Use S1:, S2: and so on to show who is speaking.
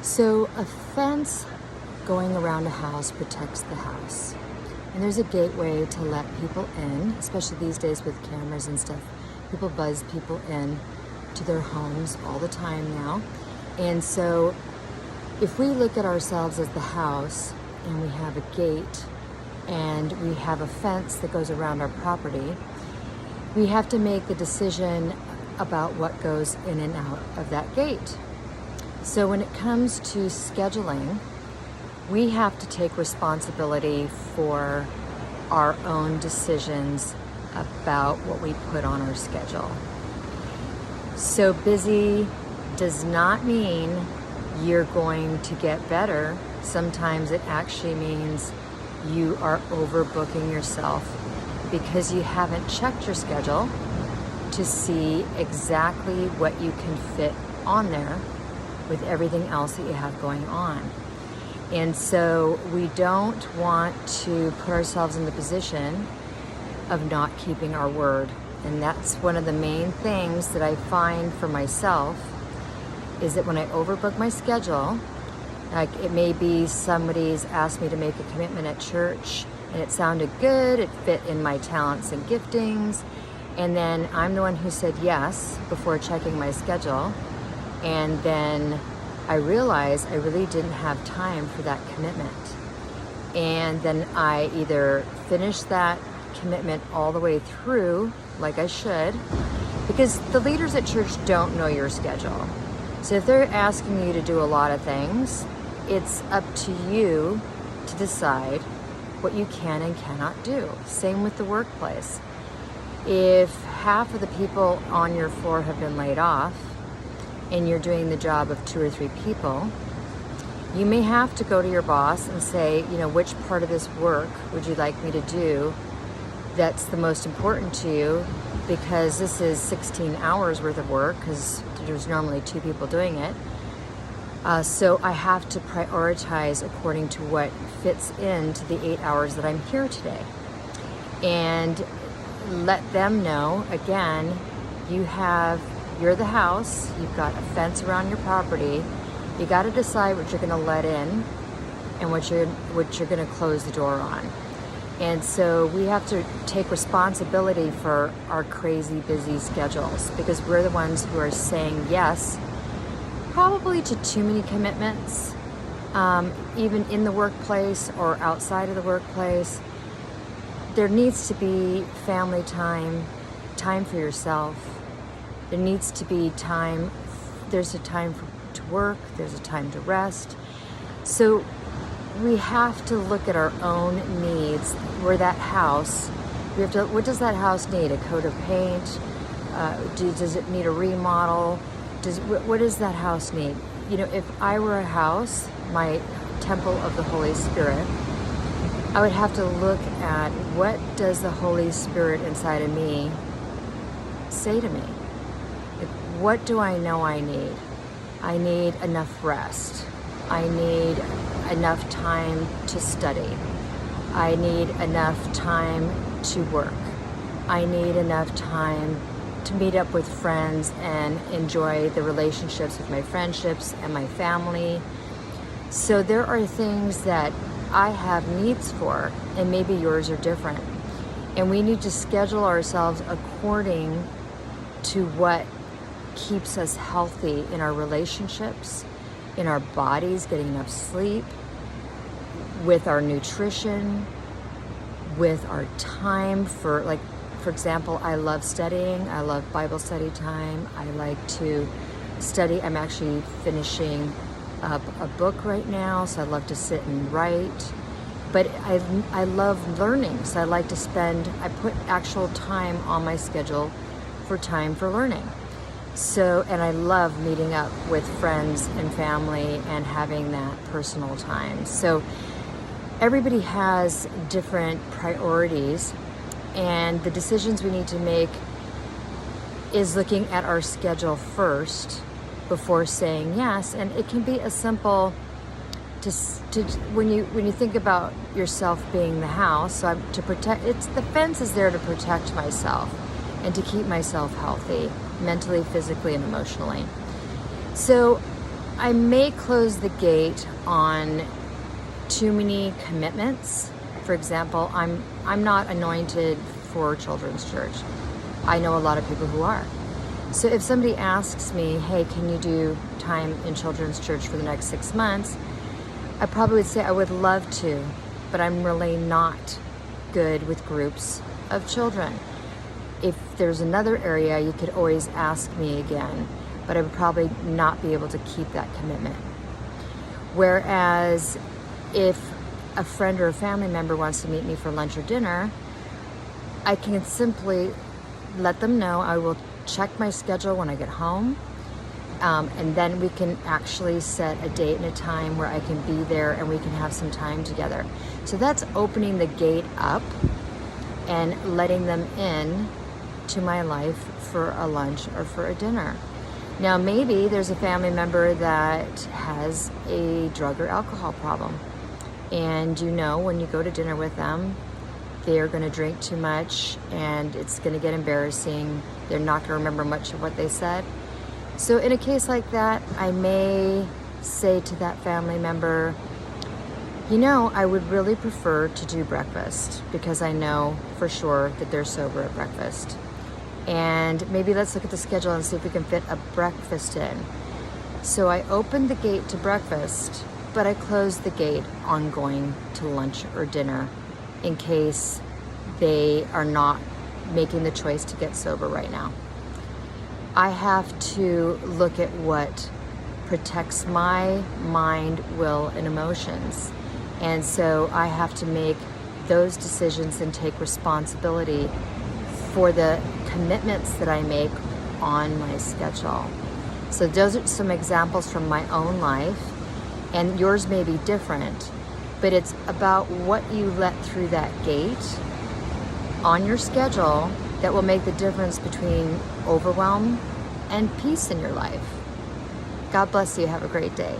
S1: So a fence going around a house protects the house. And there's a gateway to let people in, especially these days with cameras and stuff. People buzz people in to their homes all the time now. And so if we look at ourselves as the house and we have a gate and we have a fence that goes around our property, we have to make the decision about what goes in and out of that gate. So when it comes to scheduling, we have to take responsibility for our own decisions about what we put on our schedule. So busy does not mean you're going to get better. Sometimes it actually means you are overbooking yourself because you haven't checked your schedule to see exactly what you can fit on there with everything else that you have going on. And so we don't want to put ourselves in the position of not keeping our word. And that's one of the main things that I find for myself is that when I overbook my schedule, like it may be somebody's asked me to make a commitment at church and it sounded good, it fit in my talents and giftings, and then I'm the one who said yes before checking my schedule, and then I realized I really didn't have time for that commitment. And then I either finished that commitment all the way through, like I should, because the leaders at church don't know your schedule. So if they're asking you to do a lot of things, it's up to you to decide what you can and cannot do. Same with the workplace. If half of the people on your floor have been laid off and you're doing the job of 2 or 3 people, you may have to go to your boss and say, which part of this work would you like me to do that's the most important to you, because this is 16 hours worth of work because there's normally 2 people doing it. So I have to prioritize according to what fits into the 8 hours that I'm here today. And let them know, again, you're the house, you've got a fence around your property, you got to decide what you're going to let in and what you're going to close the door on. And so we have to take responsibility for our crazy busy schedules, because we're the ones who are saying yes, probably to too many commitments, even in the workplace or outside of the workplace. There needs to be family time, time for yourself. There needs to be time. There's a time to work. There's a time to rest. So we have to look at our own needs. We're that house. What does that house need? A coat of paint? Does it need a remodel? What does that house need? If I were a house, my temple of the Holy Spirit, I would have to look at what does the Holy Spirit inside of me say to me? What do I know I need? I need enough rest. I need enough time to study. I need enough time to work. I need enough time to meet up with friends and enjoy the relationships with my friendships and my family. So there are things that I have needs for, and maybe yours are different. And we need to schedule ourselves according to what keeps us healthy in our relationships, in our bodies, getting enough sleep, with our nutrition, with our time for example, I love studying. I love Bible study time. I like to study. I'm actually finishing up a book right now, so I love to sit and write. But I love learning, so I put actual time on my schedule for time for learning. So, and I love meeting up with friends and family and having that personal time. So everybody has different priorities, and the decisions we need to make is looking at our schedule first before saying yes. And it can be as simple when you think about yourself being the house. So the fence is there to protect myself and to keep myself healthy, mentally, physically, and emotionally. So I may close the gate on too many commitments. For example, I'm not anointed for children's church. I know a lot of people who are. So if somebody asks me, hey, can you do time in children's church for the next 6 months? I probably would say I would love to, but I'm really not good with groups of children. If there's another area, you could always ask me again, but I would probably not be able to keep that commitment. Whereas if a friend or a family member wants to meet me for lunch or dinner, I can simply let them know. I will check my schedule when I get home, and then we can actually set a date and a time where I can be there and we can have some time together. So that's opening the gate up and letting them in to my life for a lunch or for a dinner. Now, maybe there's a family member that has a drug or alcohol problem, and when you go to dinner with them, they're going to drink too much and it's going to get embarrassing. They're not going to remember much of what they said. So in a case like that, I may say to that family member, I would really prefer to do breakfast because I know for sure that they're sober at breakfast. And maybe let's look at the schedule and see if we can fit a breakfast in. So I opened the gate to breakfast, but I closed the gate on going to lunch or dinner in case they are not making the choice to get sober right now. I have to look at what protects my mind, will, and emotions. And so I have to make those decisions and take responsibility for the commitments that I make on my schedule. So those are some examples from my own life, and yours may be different, but it's about what you let through that gate on your schedule that will make the difference between overwhelm and peace in your life. God bless you. Have a great day.